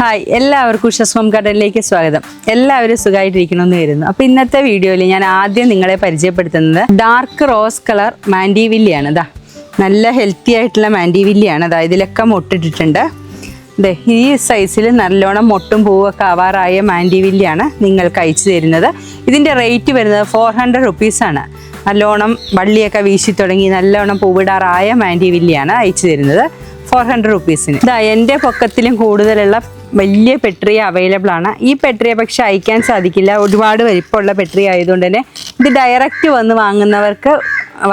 Hi, എല്ലാവർക്കും ഉഷസ് home ഗാർഡനിലേക്ക് സ്വാഗതം. എല്ലാവരും സുഖമായിട്ടിരിക്കണമെന്ന് വരുന്നു. അപ്പോൾ ഇന്നത്തെ വീഡിയോയിൽ ഞാൻ ആദ്യം നിങ്ങളെ പരിചയപ്പെടുത്തുന്നത് ഡാർക്ക് റോസ് കളർ മാൻഡിവില്ലിയാണ്. ഇതാ നല്ല ഹെൽത്തി ആയിട്ടുള്ള മാൻഡിവില്ലിയാണ്. അതാ ഇതിലൊക്കെ മൊട്ടിട്ടിട്ടുണ്ട്. അതെ, ഈ സൈസിൽ നല്ലോണം മൊട്ടും പൂവൊക്കെ ആവാറായ മാൻഡിവില്ലിയാണ് നിങ്ങൾക്ക് അയച്ചു തരുന്നത്. ഇതിൻ്റെ റേറ്റ് വരുന്നത് 400 റുപ്പീസാണ്. നല്ലോണം വള്ളിയൊക്കെ വീശി തുടങ്ങി നല്ലോണം പൂവിടാറായ മാൻഡിവില്ലിയാണ് അയച്ചു തരുന്നത് 400 റുപ്പീസിന്. ഇതാ എൻ്റെ പൊക്കത്തിലും കൂടുതലുള്ള വലിയ പെട്രിയ അവൈലബിൾ ആണ്. ഈ പെട്രിയ പക്ഷെ അയക്കാൻ സാധിക്കില്ല, ഒരുപാട് വലിപ്പമുള്ള പെട്രിയ ആയതുകൊണ്ട് തന്നെ ഇത് ഡയറക്റ്റ് വന്ന് വാങ്ങുന്നവർക്ക്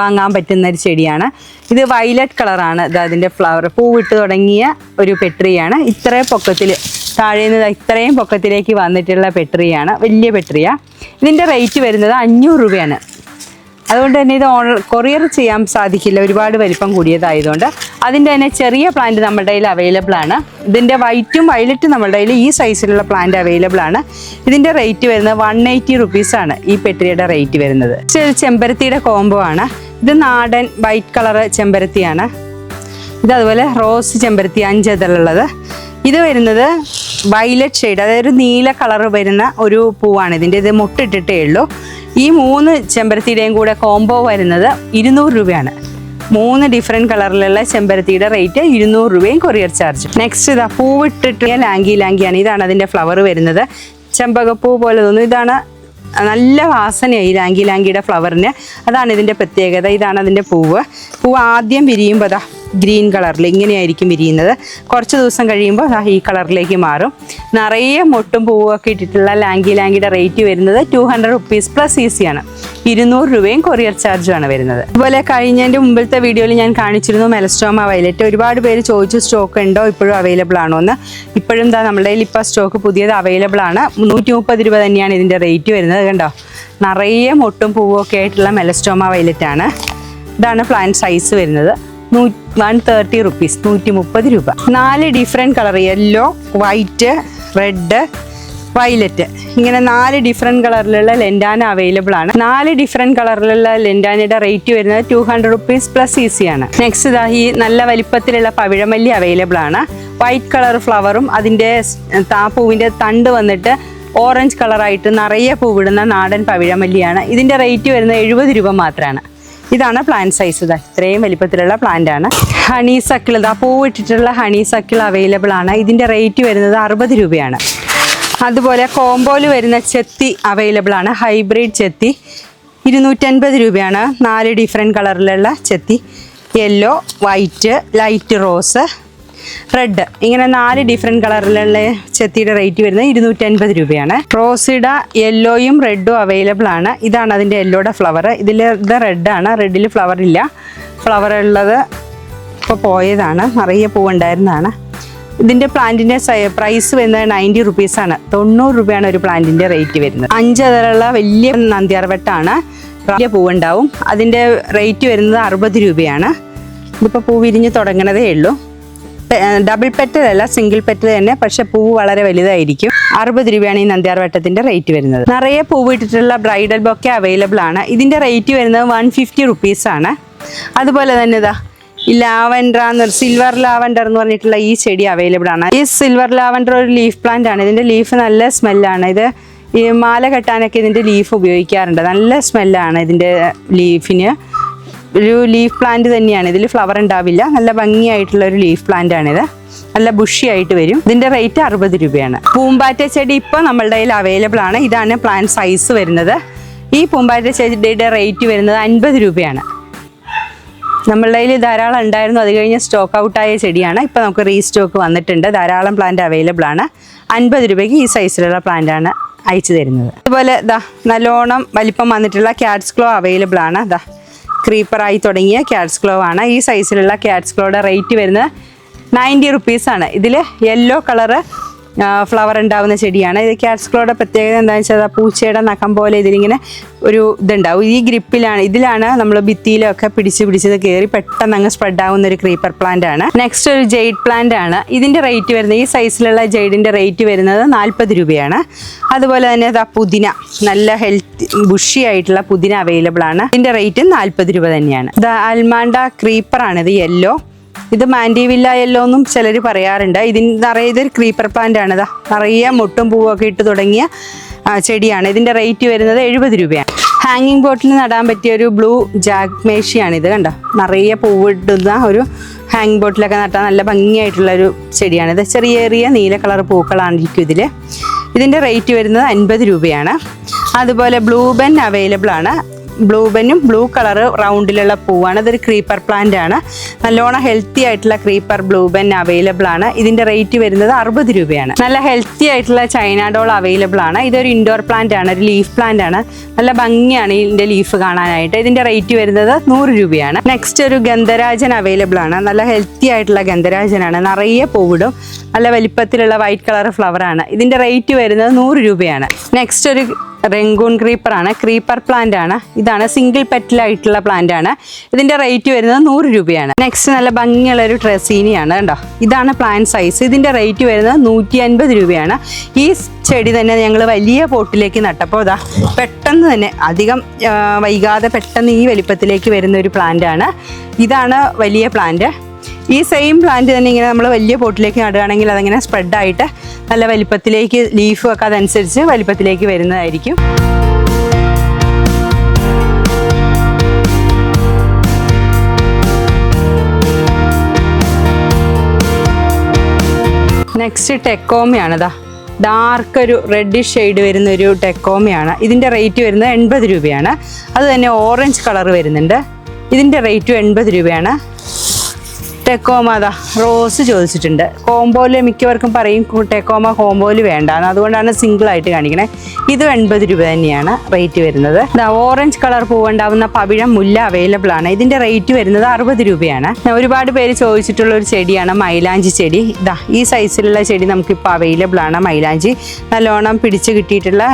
വാങ്ങാൻ പറ്റുന്ന ഒരു ചെടിയാണ്. ഇത് വയലറ്റ് കളറാണ്. ഇത് അതിൻ്റെ ഫ്ലവർ പൂവിട്ട് തുടങ്ങിയ ഒരു പെട്രിയാണ്. ഇത്രയും പൊക്കത്തിൽ താഴെ നിന്ന് ഇത്രയും പൊക്കത്തിലേക്ക് വന്നിട്ടുള്ള പെട്രിയാണ്, വലിയ പെട്രിയ. ഇതിൻ്റെ റേറ്റ് വരുന്നത് 500 രൂപയാണ്. അതുകൊണ്ട് തന്നെ ഇത് കൊറിയർ ചെയ്യാൻ സാധിക്കില്ല, ഒരുപാട് വലിപ്പം കൂടിയതായതുകൊണ്ട്. അതിൻ്റെ തന്നെ ചെറിയ പ്ലാന്റ് നമ്മുടെ കയ്യിൽ അവൈലബിൾ ആണ്. ഇതിൻ്റെ വൈറ്റും വയലറ്റും നമ്മുടെ കയ്യിൽ ഈ സൈസിലുള്ള പ്ലാന്റ് അവൈലബിൾ ആണ്. ഇതിൻ്റെ റേറ്റ് വരുന്നത് 180 റുപ്പീസാണ് ഈ പെട്രിയുടെ റേറ്റ് വരുന്നത്. ചെമ്പരത്തിയുടെ കോംബോ ആണ്. ഇത് നാടൻ വൈറ്റ് കളർ ചെമ്പരത്തിയാണ്. ഇതതുപോലെ റോസ് ചെമ്പരത്തി 5 ഇതളുള്ളത്. ഇത് വരുന്നത് വയലറ്റ് ഷെയ്ഡ്, അതായത് ഒരു നീല കളർ വരുന്ന ഒരു പൂവാണ് ഇതിൻ്റെ. ഇത് മുട്ടിട്ടിട്ടേ ഉള്ളൂ. ഈ 3 ചെമ്പരത്തിയുടെയും കൂടെ കോംബോ വരുന്നത് 200 രൂപയാണ്. 3 ഡിഫറെൻറ്റ് കളറിലുള്ള ചെമ്പരത്തിയുടെ റേറ്റ് 200 രൂപയും കൊറിയർ ചാർജ്. നെക്സ്റ്റ് ഇതാ പൂവിട്ടിട്ട് ലാങ്കിയാണ്. ഇതാണ് അതിൻ്റെ ഫ്ലവർ വരുന്നത്. ചെമ്പകപ്പൂ പോലെ തോന്നും. ഇതാണ് നല്ല വാസനയായി ലാങ്കിയുടെ ഫ്ലവറിന്. അതാണ് ഇതിൻ്റെ പ്രത്യേകത. ഇതാണ് അതിൻ്റെ പൂവ് ആദ്യം വിരിയുമ്പോൾ അതാ ഗ്രീൻ കളറിൽ ഇങ്ങനെയായിരിക്കും വിരിയുന്നത്. കുറച്ച് ദിവസം കഴിയുമ്പോൾ ഈ കളറിലേക്ക് മാറും. നിറയെ മൊട്ടും പൂവൊക്കെ ഇട്ടിട്ടുള്ള ലാങ്കിയുടെ റേറ്റ് വരുന്നത് 200 റുപ്പീസ് പ്ലസ് ഈസിയാണ്. 200 രൂപയും കൊറിയർ ചാർജുമാണ് വരുന്നത്. അതുപോലെ കഴിഞ്ഞതിൻ്റെ മുമ്പിലത്തെ വീഡിയോയിൽ ഞാൻ കാണിച്ചിരുന്നു മെലസ്റ്റോമ വയലറ്റ്. ഒരുപാട് പേര് ചോദിച്ചു സ്റ്റോക്ക് ഉണ്ടോ, ഇപ്പോഴും അവൈലബിൾ ആണോ എന്ന്. ഇപ്പോഴും എന്താ നമ്മുടെ കയ്യിൽ ഇപ്പോൾ സ്റ്റോക്ക് പുതിയത് അവൈലബിൾ ആണ്. 130 രൂപ തന്നെയാണ് ഇതിൻ്റെ റേറ്റ് വരുന്നത്. കണ്ടോ, നിറയെ മൊട്ടും പൂവൊക്കെ ആയിട്ടുള്ള മെലസ്റ്റോമ വയലറ്റ് ആണ്. ഇതാണ് പ്ലാന്റ് സൈസ് വരുന്നത്. 130 റുപ്പീസ്, 130 രൂപ. 4 different colour, yellow, white, red, violet, ഇങ്ങനെ 4 ഡിഫറെൻറ്റ് കളറിലുള്ള ലെൻഡാന അവൈലബിൾ ആണ്. 4 ഡിഫറെൻറ്റ് കളറിലുള്ള ലെൻഡാനയുടെ റേറ്റ് വരുന്നത് 200 റുപ്പീസ് പ്ലസ് ഈസിയാണ്. നെക്സ്റ്റ് ഇതാ ഈ നല്ല വലിപ്പത്തിലുള്ള പവിഴമല്ലി അവൈലബിൾ ആണ്. വൈറ്റ് കളർ ഫ്ലവറും അതിൻ്റെ പൂവിൻ്റെ തണ്ട് വന്നിട്ട് ഓറഞ്ച് കളറായിട്ട് നിറയെ പൂവിടുന്ന നാടൻ പവിഴമല്ലിയാണ്. ഇതിൻ്റെ റേറ്റ് വരുന്നത് 70 രൂപ മാത്രമാണ്. ഇതാണ് പ്ലാന്റ് സൈസ്. ഇതാ ഇത്രയും വലിപ്പത്തിലുള്ള പ്ലാന്റ് ആണ്. ഹണി സക്കിൾ, ഇതാ പൂവിട്ടിട്ടുള്ള ഹണി സക്കിൾ അവൈലബിൾ ആണ്. ഇതിൻ്റെ റേറ്റ് വരുന്നത് 60 രൂപയാണ്. അതുപോലെ കോംബോയിൽ വരുന്ന ചെത്തി അവൈലബിൾ ആണ്. ഹൈബ്രിഡ് ചെത്തി 250 രൂപയാണ്. 4 ഡിഫറെൻറ്റ് കളറിലുള്ള ചെത്തി, yellow, white, light rose, red, ഇങ്ങനെ 4 ഡിഫറെൻറ്റ് കളറിലുള്ള ചെത്തിയുടെ റേറ്റ് വരുന്നത് 250 രൂപയാണ്. റോസിയുടെ യെല്ലോയും റെഡും അവൈലബിൾ ആണ്. ഇതാണ് അതിൻ്റെ യെല്ലോയുടെ ഫ്ലവർ. ഇത് റെഡാണ്. റെഡിൽ ഫ്ലവർ ഇല്ല. ഫ്ലവർ ഉള്ളത് ഇപ്പോൾ പോയതാണ്. നിറയെ പൂവുണ്ടായിരുന്നതാണ്. ഇതിൻ്റെ പ്ലാന്റിൻ്റെ പ്രൈസ് വരുന്നത് 90 റുപ്പീസാണ്. 90 രൂപയാണ് ഒരു പ്ലാന്റിൻ്റെ റേറ്റ് വരുന്നത്. 5 അതിലുള്ള വലിയ നന്ദ്യാർവട്ടാണ്. വലിയ പൂവുണ്ടാവും. അതിൻ്റെ റേറ്റ് വരുന്നത് 60 രൂപയാണ്. ഇതിപ്പോൾ പൂ വിരിഞ്ഞ് തുടങ്ങണതേ ഉള്ളൂ. ഡബിൾ പെറ്റലല്ല, സിംഗിൾ പെറ്റൽ തന്നെ, പക്ഷെ പൂവ് വളരെ വലുതായിരിക്കും. 60 രൂപയാണ് ഈ നന്ദ്യാർവട്ടത്തിൻ്റെ റേറ്റ് വരുന്നത്. നിറയെ പൂവിട്ടിട്ടുള്ള ബ്രൈഡൽ ബൊക്കെ അവൈലബിൾ ആണ്. ഇതിൻ്റെ റേറ്റ് വരുന്നത് 150 റുപ്പീസാണ്. അതുപോലെ തന്നെ ഇതാ ഈ ലാവൻഡർ, സിൽവർ ലാവൻഡർ എന്ന് പറഞ്ഞിട്ടുള്ള ഈ ചെടി അവൈലബിൾ ആണ്. ഈ സിൽവർ ലാവൻഡർ ഒരു ലീഫ് പ്ലാന്റ് ആണ്. ഇതിൻ്റെ ലീഫ് നല്ല സ്മെല്ലാണ്. ഇത് ഈ മാല കെട്ടാനൊക്കെ ഇതിൻ്റെ ലീഫ് ഉപയോഗിക്കാറുണ്ട്. നല്ല സ്മെല്ലാണ് ഇതിൻ്റെ ലീഫിന്. ഒരു ലീഫ് പ്ലാന്റ് തന്നെയാണ്. ഇതിൽ ഫ്ലവർ ഉണ്ടാവില്ല. നല്ല ഭംഗിയായിട്ടുള്ള ഒരു ലീഫ് പ്ലാന്റ് ആണിത്. നല്ല ബുഷി ആയിട്ട് വരും. ഇതിൻ്റെ റേറ്റ് 60 രൂപയാണ്. പൂമ്പാറ്റ ചെടി ഇപ്പോൾ നമ്മളുടെ കയ്യിൽ അവൈലബിൾ ആണ്. ഇതാണ് പ്ലാന്റ് സൈസ് വരുന്നത്. ഈ പൂമ്പാറ്റ ചെടിയുടെ റേറ്റ് വരുന്നത് 50 രൂപയാണ്. നമ്മളുടെ കയ്യിൽ ധാരാളം ഉണ്ടായിരുന്നു, അത് കഴിഞ്ഞ് സ്റ്റോക്ക് ഔട്ടായ ചെടിയാണ്. ഇപ്പോൾ നമുക്ക് റീസ്റ്റോക്ക് വന്നിട്ടുണ്ട്. ധാരാളം പ്ലാന്റ് അവൈലബിൾ ആണ്. 50 രൂപയ്ക്ക് ഈ സൈസിലുള്ള പ്ലാന്റാണ് അയച്ചു തരുന്നത്. അതുപോലെ ഇതാ നല്ലോണം വലിപ്പം വന്നിട്ടുള്ള ക്യാറ്റ്സ് ക്ലോ അവൈലബിൾ ആണ്. ഇതാ ക്രീപ്പറായി തുടങ്ങിയ ക്യാറ്റ്സ് ക്ലോ ആണ്. ഈ സൈസിലുള്ള ക്യാറ്റ്സ് ക്ലോയുടെ റേറ്റ് വരുന്നത് 90 റുപ്പീസാണ്. ഇതിൽ യെല്ലോ കളറ് ഫ്ലവർ ഉണ്ടാവുന്ന ചെടിയാണ്. ഇത് ക്യാറ്റ്സ് ക്ലോയുടെ പ്രത്യേകത എന്താണെന്ന് വെച്ചാൽ പൂച്ചയുടെ നഖം പോലെ ഇതിലിങ്ങനെ ഒരു ഇതുണ്ടാവും. ഈ ഗ്രിപ്പിലാണ്, ഇതിലാണ് നമ്മൾ ഭിത്തിയിലൊക്കെ പിടിച്ചത് കയറി പെട്ടെന്ന് അങ്ങ് സ്പ്രെഡ് ആവുന്ന ഒരു ക്രീപ്പർ പ്ലാന്റ് ആണ്. നെക്സ്റ്റ് ഒരു ജെയ്ഡ് പ്ലാന്റ് ആണ്. ഇതിൻ്റെ റേറ്റ് വരുന്നത്, ഈ സൈസിലുള്ള ജെയ്ഡിൻ്റെ റേറ്റ് വരുന്നത് 40 രൂപയാണ്. അതുപോലെ തന്നെ പുതിന, നല്ല ഹെൽത്തി ബുഷി ആയിട്ടുള്ള പുതിന അവൈലബിൾ ആണ്. ഇതിൻ്റെ റേറ്റ് 40 രൂപ തന്നെയാണ്. ഇത് അൽമാണ്ട ക്രീപ്പറാണ്. ഇത് യെല്ലോ, ഇത് മാൻഡിവില്ല യെല്ലോ എന്നും ചിലർ പറയാറുണ്ട്. ഇതൊരു ക്രീപ്പർ പ്ലാന്റ് ആണ്. ഇതാ നിറയെ മുട്ടും പൂവൊക്കെ ഇട്ട് തുടങ്ങിയ ചെടിയാണ്. ഇതിൻ്റെ റേറ്റ് വരുന്നത് 70 രൂപയാണ്. ഹാങ്ങിങ് ബോട്ടിൽ നടാൻ പറ്റിയ ഒരു ബ്ലൂ ജാഗ്മേഷിയാണ് ഇത്. കണ്ടോ, നിറയെ പൂവിടുന്ന ഒരു ഹാങ്ങിങ് ബോട്ടിലൊക്കെ നട്ടാൽ നല്ല ഭംഗിയായിട്ടുള്ളൊരു ചെടിയാണ്. ഇത് ചെറിയ നീല കളർ പൂക്കളായിരിക്കും ഇതിൽ. ഇതിൻ്റെ റേറ്റ് വരുന്നത് 50 രൂപയാണ്. അതുപോലെ ബ്ലൂ ബെൻ അവൈലബിൾ ആണ്. ബ്ലൂ ബെന്നും ബ്ലൂ കളർ റൗണ്ടിലുള്ള പൂവാണ്. ഇതൊരു ക്രീപ്പർ പ്ലാന്റ് ആണ്. നല്ലോണം ഹെൽത്തി ആയിട്ടുള്ള ക്രീപ്പർ ബ്ലൂ ബെൻ അവൈലബിൾ ആണ്. ഇതിൻ്റെ റേറ്റ് വരുന്നത് 60 രൂപയാണ്. നല്ല ഹെൽത്തി ആയിട്ടുള്ള ചൈന ഡോൾ അവൈലബിൾ ആണ്. ഇതൊരു ഇൻഡോർ പ്ലാന്റ് ആണ്, ഒരു ലീഫ് പ്ലാന്റ് ആണ്. നല്ല ഭംഗിയാണ് ഇതിൻ്റെ ലീഫ് കാണാനായിട്ട്. ഇതിൻ്റെ റേറ്റ് വരുന്നത് 100 രൂപയാണ്. നെക്സ്റ്റ് ഒരു ഗന്ധരാജൻ അവൈലബിൾ ആണ്. നല്ല ഹെൽത്തി ആയിട്ടുള്ള ഗന്ധരാജനാണ്. നിറയെ പൂവിടും. നല്ല വലിപ്പത്തിലുള്ള വൈറ്റ് കളർ ഫ്ലവർ ആണ്. ഇതിൻ്റെ റേറ്റ് വരുന്നത് 100 രൂപയാണ്. നെക്സ്റ്റ് ഒരു റെങ്കൂൺ ക്രീപ്പർ ആണ്. ക്രീപ്പർ പ്ലാന്റ് ആണ്. ഇതാണ് സിംഗിൾ പെറ്റലായിട്ടുള്ള പ്ലാന്റ് ആണ്. ഇതിൻ്റെ റേറ്റ് വരുന്നത് 100 രൂപയാണ്. നെക്സ്റ്റ് നല്ല ഭംഗിയുള്ള ഒരു ട്രെസീനിയാണ്. കണ്ടോ, ഇതാണ് പ്ലാന്റ് സൈസ്. ഇതിൻ്റെ റേറ്റ് വരുന്നത് 150 രൂപയാണ്. ഈ ചെടി തന്നെ ഞങ്ങൾ വലിയ പോട്ടിലേക്ക് നട്ടപ്പോൾ ഇതാ പെട്ടെന്ന് തന്നെ അധികം വൈകാതെ പെട്ടെന്ന് ഈ വലിപ്പത്തിലേക്ക് വരുന്ന ഒരു പ്ലാന്റ് ആണ്. ഇതാണ് വലിയ പ്ലാന്റ്. ഈ സെയിം പ്ലാന്റ് തന്നെ ഇങ്ങനെ നമ്മൾ വലിയ പോട്ടിലേക്ക് നടുകയാണെങ്കിൽ അതങ്ങനെ സ്പ്രെഡായിട്ട് നല്ല വലിപ്പത്തിലേക്ക് ലീഫും ഒക്കെ അതനുസരിച്ച് വലിപ്പത്തിലേക്ക് വരുന്നതായിരിക്കും. നെക്സ്റ്റ് ടെക്കോമയാണ്. ഇതാ ഡാർക്ക് ഒരു റെഡിഷ് ഷെയ്ഡ് വരുന്ന ഒരു ടെക്കോമയാണ്. ഇതിൻ്റെ റേറ്റ് വരുന്നത് 80 രൂപയാണ്. അത് തന്നെ ഓറഞ്ച് കളർ വരുന്നുണ്ട്. ഇതിൻ്റെ റേറ്റും 80 രൂപയാണ്. ടെക്കോമ അതാ റോസ് ചോദിച്ചിട്ടുണ്ട്. കോംബോയിൽ മിക്കവർക്കും പറയും ടെക്കോമ കോംബോയിൽ വേണ്ടാന്ന്, അതുകൊണ്ടാണ് സിംഗിളായിട്ട് കാണിക്കണേ. ഇത് 80 രൂപ തന്നെയാണ് റേറ്റ് വരുന്നത്. ഇതാ ഓറഞ്ച് കളർ പൂവുണ്ടാവുന്ന പവിഴം മുല്ല അവൈലബിൾ ആണ്. ഇതിൻ്റെ റേറ്റ് വരുന്നത് 60 രൂപയാണ്. ഒരുപാട് പേര് ചോദിച്ചിട്ടുള്ള ഒരു ചെടിയാണ് മൈലാഞ്ചി ചെടി. ഇതാ ഈ സൈസിലുള്ള ചെടി നമുക്കിപ്പോൾ അവൈലബിൾ ആണ്. മൈലാഞ്ചി നല്ലോണം പിടിച്ച് കിട്ടിയിട്ടുള്ള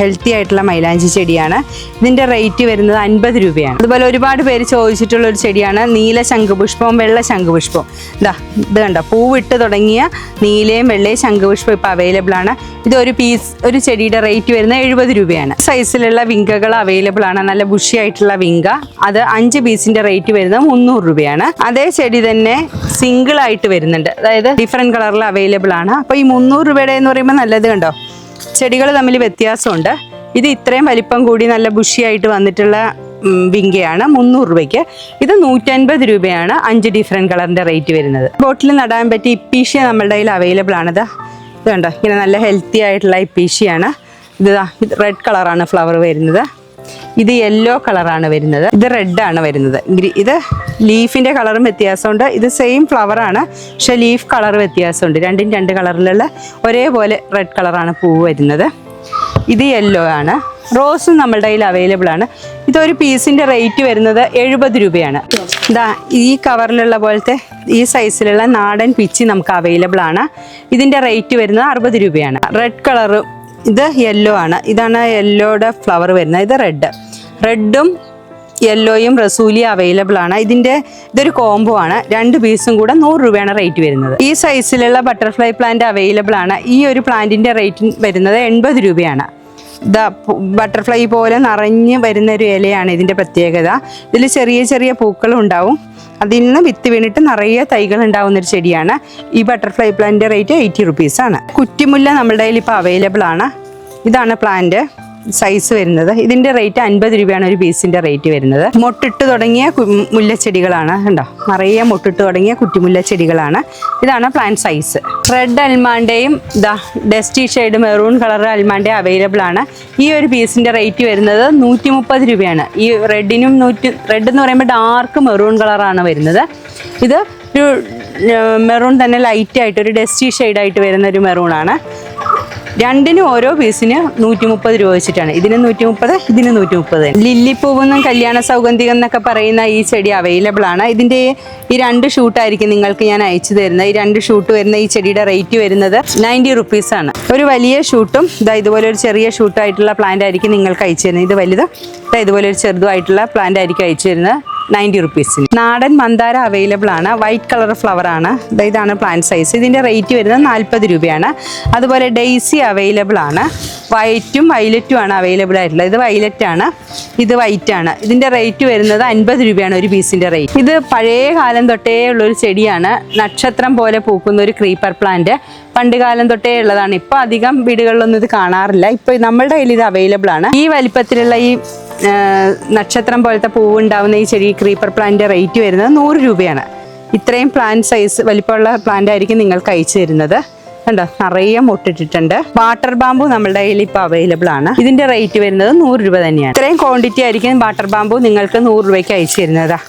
ഹെൽത്തി ആയിട്ടുള്ള മൈലാഞ്ചി ചെടിയാണ്. ഇതിൻ്റെ റേറ്റ് വരുന്നത് 50 രൂപയാണ്. അതുപോലെ ഒരുപാട് പേര് ചോദിച്ചിട്ടുള്ള ഒരു ചെടിയാണ് നീല ശംഖുപുഷ്പവും വെള്ള ശംഖുപുഷ്പം. ഇതാ ഇത് കണ്ടോ, പൂവിട്ട് തുടങ്ങിയ നീലയും വെള്ളയും ശംഖുപുഷ്പം ഇപ്പോൾ അവൈലബിൾ ആണ്. ഇത് ഒരു ചെടിയുടെ റേറ്റ് വരുന്നത് 70 രൂപയാണ്. സൈസിലുള്ള വിങ്കകൾ അവൈലബിൾ ആണ്. നല്ല ബുഷി ആയിട്ടുള്ള വിങ്ക. അത് 5 പീസിന്റെ റേറ്റ് വരുന്നത് 300 രൂപയാണ്. അതേ ചെടി തന്നെ സിംഗിൾ ആയിട്ട് വരുന്നുണ്ട്, അതായത് ഡിഫറെന്റ് കളറിൽ അവൈലബിൾ ആണ്. അപ്പോൾ ഈ 300 രൂപയുടെ എന്ന് പറയുമ്പോൾ നല്ലത് കണ്ടോ, ചെടികൾ തമ്മിൽ വ്യത്യാസമുണ്ട്. ഇത് ഇത്രയും വലിപ്പം കൂടി നല്ല ബുഷി ആയിട്ട് വന്നിട്ടുള്ള വിങ്കയാണ് 300 രൂപയ്ക്ക്. ഇത് 150 രൂപയാണ് 5 ഡിഫറെൻറ്റ് കളറിൻ്റെ റേറ്റ് വരുന്നത്. ബോട്ടിൽ നടാൻ പറ്റിയ ഇപ്പീഷ്യ നമ്മളുടെ കയ്യിൽ അവൈലബിൾ ആണിത്. ഇത് കണ്ടോ, ഇങ്ങനെ നല്ല ഹെൽത്തി ആയിട്ടുള്ള ഇപ്പീഷ്യയാണ്. ഇത് റെഡ് കളറാണ് ഫ്ലവർ വരുന്നത്. ഇത് യെല്ലോ കളറാണ് വരുന്നത്. ഇത് റെഡാണ് വരുന്നത്. ഇത് ലീഫിൻ്റെ കളറും വ്യത്യാസമുണ്ട്. ഇത് സെയിം ഫ്ലവറാണ്, പക്ഷേ ലീഫ് കളർ വ്യത്യാസമുണ്ട്. രണ്ടും 2 കളറിലുള്ള ഒരേപോലെ റെഡ് കളറാണ് പൂവ് വരുന്നത്. ഇത് യെല്ലോ ആണ്. റോസും നമ്മളുടെ കയ്യിൽ അവൈലബിൾ ആണ്. ഇതൊരു പീസിൻ്റെ റേറ്റ് വരുന്നത് 70 രൂപയാണ്. ഇതാ ഈ കവറിലുള്ള പോലത്തെ ഈ സൈസിലുള്ള നാടൻ പിച്ചി നമുക്ക് അവൈലബിൾ ആണ്. ഇതിൻ്റെ റേറ്റ് വരുന്നത് 60 രൂപയാണ്. റെഡ് കളറ്, ഇത് യെല്ലോ ആണ്. ഇതാണ് യെല്ലോയുടെ ഫ്ലവർ വരുന്നത്. ഇത് റെഡും യെല്ലോയും റസൂലി അവൈലബിൾ ആണ്. ഇതൊരു കോംബോ ആണ്. 2 പീസും കൂടെ 100 രൂപയാണ് റേറ്റ് വരുന്നത്. ഈ സൈസിലുള്ള ബട്ടർഫ്ലൈ പ്ലാന്റ് അവൈലബിൾ ആണ്. ഈ ഒരു പ്ലാന്റിൻ്റെ റേറ്റ് വരുന്നത് 80 രൂപയാണ്. ബട്ടർഫ്ലൈ പോലെ നിറഞ്ഞ് വരുന്ന ഒരു ഇലയാണ് ഇതിൻ്റെ പ്രത്യേകത. ഇതിൽ ചെറിയ ചെറിയ പൂക്കളും ഉണ്ടാവും. അതിൽ നിന്ന് വിത്ത് വീണിട്ട് നിറയെ തൈകൾ ഉണ്ടാവുന്നൊരു ചെടിയാണ്. ഈ ബട്ടർഫ്ലൈ പ്ലാന്റിൻ്റെ റേറ്റ് 80 റുപ്പീസാണ്. കുറ്റിമുല്ല നമ്മളുടെ കയ്യിൽ ഇപ്പോൾ അവൈലബിൾ ആണ്. ഇതാണ് പ്ലാന്റ് സൈസ് വരുന്നത്. ഇതിൻ്റെ റേറ്റ് 50 രൂപയാണ് ഒരു പീസിൻ്റെ റേറ്റ് വരുന്നത്. മൊട്ടിട്ട് തുടങ്ങിയ മുല്ലച്ചെടികളാണ്. കണ്ടോ, നിറയെ മൊട്ടിട്ട് തുടങ്ങിയ കുറ്റിമുല്ല ചെടികളാണ്. ഇതാണ് പ്ലാന്റ് സൈസ്. റെഡ് അൽമാണ്ടയും dusty shade maroon colour allamanda available ആണ്. ഈ ഒരു പീസിൻ്റെ റേറ്റ് വരുന്നത് 130 രൂപയാണ്. ഈ റെഡ് എന്ന് പറയുമ്പോൾ ഡാർക്ക് മെറൂൺ കളറാണ് വരുന്നത്. ഇത് ഒരു മെറൂൺ തന്നെ ലൈറ്റായിട്ട് ഒരു ഡസ്റ്റി ഷെയ്ഡായിട്ട് വരുന്ന ഒരു മെറൂണാണ്. രണ്ടിനും ഓരോ പീസിന് 130 രൂപ വെച്ചിട്ടാണ്. ഇതിന് 130, ഇതിന് 130. ലില്ലിപ്പൂവെന്നും കല്യാണ സൗഗന്ധികം എന്നൊക്കെ പറയുന്ന ഈ ചെടി അവൈലബിൾ ആണ്. ഇതിൻ്റെ ഈ 2 ഷൂട്ടായിരിക്കും നിങ്ങൾക്ക് ഞാൻ അയച്ചു തരുന്നത്. ഈ 2 ഷൂട്ട് വരുന്ന ഈ ചെടിയുടെ റേറ്റ് വരുന്നത് 90 റുപ്പീസാണ്. ഒരു വലിയ ഷൂട്ടും ഇതുപോലെ ഒരു ചെറിയ ഷൂട്ടായിട്ടുള്ള പ്ലാന്റ് ആയിരിക്കും നിങ്ങൾക്ക് അയച്ചു തരുന്നത്. ഇത് വലുത് ഇതുപോലെ ഒരു ചെറുതുമായിട്ടുള്ള പ്ലാന്റ് ആയിരിക്കും അയച്ചു തരുന്നത്. 90 റുപ്പീസിന്. നാടൻ മന്ദാര അവൈലബിൾ ആണ്. വൈറ്റ് കളർ ഫ്ലവർ ആണ്. ഇതാണ് പ്ലാന്റ് സൈസ്. ഇതിൻ്റെ റേറ്റ് വരുന്നത് 40 രൂപയാണ്. അതുപോലെ ഡെയ്സി അവൈലബിൾ ആണ്. വൈറ്റും വയലറ്റും ആണ് അവൈലബിൾ ആയിട്ടുള്ളത്. ഇത് വയലറ്റ് ആണ്, ഇത് വൈറ്റ് ആണ്. ഇതിൻ്റെ റേറ്റ് വരുന്നത് 50 രൂപയാണ് ഒരു പീസിൻ്റെ റേറ്റ്. ഇത് പഴയ കാലം തൊട്ടേ ഉള്ളൊരു ചെടിയാണ്. നക്ഷത്രം പോലെ പൂക്കുന്ന ഒരു ക്രീപ്പർ പ്ലാന്റ്. പണ്ട് കാലം തൊട്ടേ ഉള്ളതാണ്. ഇപ്പോൾ അധികം വീടുകളിലൊന്നും ഇത് കാണാറില്ല. ഇപ്പോൾ നമ്മളുടെ കയ്യിൽ ഇത് അവൈലബിൾ ആണ്. ഈ വലിപ്പത്തിലുള്ള ഈ നക്ഷത്രം പോലത്തെ പൂവ് ഉണ്ടാവുന്ന ഈ ചെടി ക്രീപ്പർ പ്ലാന്റിൻ്റെ റേറ്റ് വരുന്നത് 100 രൂപയാണ്. ഇത്രയും പ്ലാന്റ് സൈസ് വലിപ്പമുള്ള പ്ലാന്റ് ആയിരിക്കും നിങ്ങൾക്ക് അയച്ചു തരുന്നത്. കണ്ടോ, നിറയെ മുട്ടിട്ടിട്ടുണ്ട്. വാട്ടർ ബാമ്പു നമ്മളുടെ കയ്യിൽ ഇപ്പോൾ അവൈലബിൾ ആണ്. ഇതിന്റെ റേറ്റ് വരുന്നത് 100 രൂപ തന്നെയാണ്. ഇത്രയും ക്വാണ്ടിറ്റി ആയിരിക്കും വാട്ടർ ബാമ്പു നിങ്ങൾക്ക് 100 രൂപയ്ക്ക് അയച്ചു തരുന്നതാ.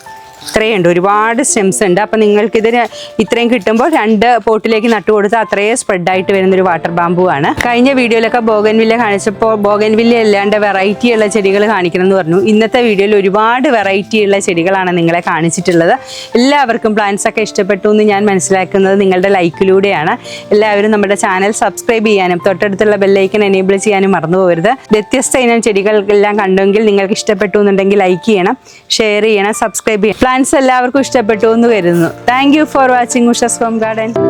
ഇത്രയുണ്ട്, ഒരുപാട് സ്റ്റെംസ് ഉണ്ട്. അപ്പം നിങ്ങൾക്കിതിന് ഇത്രയും കിട്ടുമ്പോൾ 2 പോട്ടിലേക്ക് നട്ടു കൊടുത്താൽ അത്രയും സ്പ്രെഡായിട്ട് വരുന്നൊരു വാട്ടർ ബാമ്പു ആണ്. കഴിഞ്ഞ വീഡിയോയിലൊക്കെ ബോഗൻവില്ല കാണിച്ചപ്പോൾ ബോഗൻവില്ല അല്ലാണ്ട് വെറൈറ്റി ഉള്ള ചെടികൾ കാണിക്കണം എന്ന് പറഞ്ഞു. ഇന്നത്തെ വീഡിയോയിൽ ഒരുപാട് വെറൈറ്റി ഉള്ള ചെടികളാണ് നിങ്ങളെ കാണിച്ചിട്ടുള്ളത്. എല്ലാവർക്കും പ്ലാന്റ്സ് ഒക്കെ ഇഷ്ടപ്പെട്ടു എന്ന് ഞാൻ മനസ്സിലാക്കുന്നത് നിങ്ങളുടെ ലൈക്കിലൂടെയാണ്. എല്ലാവരും നമ്മുടെ ചാനൽ സബ്സ്ക്രൈബ് ചെയ്യാനും തൊട്ടടുത്തുള്ള ബെല്ലൈക്കൻ എനേബിൾ ചെയ്യാനും മറന്നു പോകരുത്. വ്യത്യസ്ത ഇനം ചെടികളെല്ലാം കണ്ടെങ്കിൽ നിങ്ങൾക്ക് ഇഷ്ടപ്പെട്ടു എന്നുണ്ടെങ്കിൽ ലൈക്ക് ചെയ്യണം, ഷെയർ ചെയ്യണം, സബ്സ്ക്രൈബ് ചെയ്യണം. പ്ലാന്റ്സ് എല്ലാവർക്കും ഇഷ്ടപ്പെട്ടു എന്ന് കരുതുന്നു. Thank you for watching Usha's home garden.